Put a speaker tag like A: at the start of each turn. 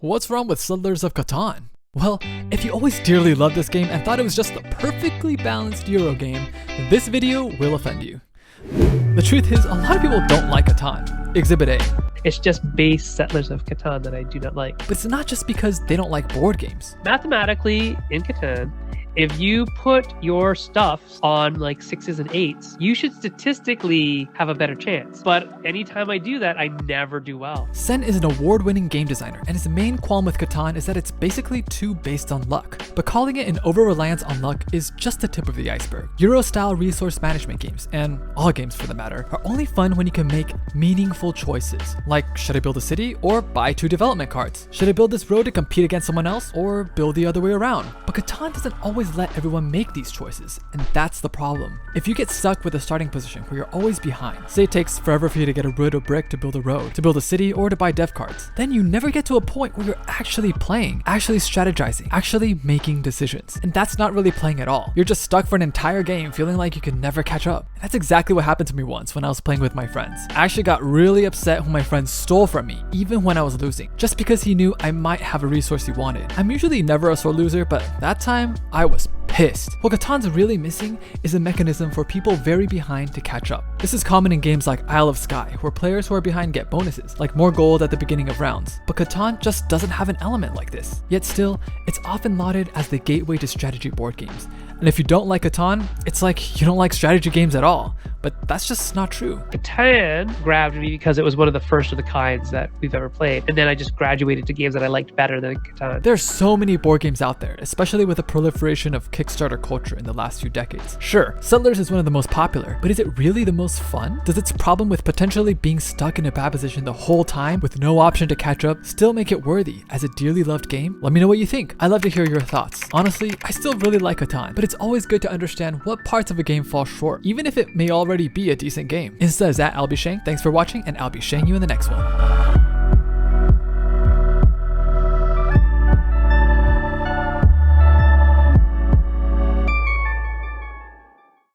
A: What's wrong with Settlers of Catan? Well, if you always dearly loved this game and thought it was just a perfectly balanced Euro game, then this video will offend you. The truth is, a lot of people don't like Catan. Exhibit A.
B: It's just base Settlers of Catan that I do not like.
A: But it's not just because they don't like board games.
B: Mathematically, in Catan, if you put your stuff on like 6s and 8s, you should statistically have a better chance. But anytime I do that, I never do well.
A: Sen is an award-winning game designer, and his main qualm with Catan is that it's basically too based on luck. But calling it an over-reliance on luck is just the tip of the iceberg. Euro-style resource management games, and all games for the matter, are only fun when you can make meaningful choices. Like, should I build a city or buy 2 development cards? Should I build this road to compete against someone else or build the other way around? But Catan doesn't always let everyone make these choices, and that's the problem. If you get stuck with a starting position where you're always behind, say it takes forever for you to get a wood or brick to build a road, to build a city, or to buy dev cards, then you never get to a point where you're actually playing, actually strategizing, actually making decisions. And that's not really playing at all. You're just stuck for an entire game feeling like you can never catch up. And that's exactly what happened to me once when I was playing with my friends. I actually got really upset when my friend stole from me, even when I was losing, just because he knew I might have a resource he wanted. I'm usually never a sore loser, but that time I was pissed. What Catan's really missing is a mechanism for people very behind to catch up. This is common in games like Isle of Skye, where players who are behind get bonuses, like more gold at the beginning of rounds. But Catan just doesn't have an element like this. Yet still, it's often lauded as the gateway to strategy board games. And if you don't like Catan, it's like you don't like strategy games at all. But that's just not true.
B: Catan grabbed me because it was one of the first of the kinds that we've ever played. And then I just graduated to games that I liked better than Catan.
A: There's so many board games out there, especially with the proliferation of Kickstarter culture in the last few decades. Sure, Settlers is one of the most popular, but is it really the most fun? Does its problem with potentially being stuck in a bad position the whole time with no option to catch up still make it worthy as a dearly loved game? Let me know what you think. I'd love to hear your thoughts. Honestly, I still really like Catan, but it's always good to understand what parts of a game fall short, even if it may already be a decent game. Insta is at I'll be Shang. Thanks for watching, and I'll be Shang you in the next one.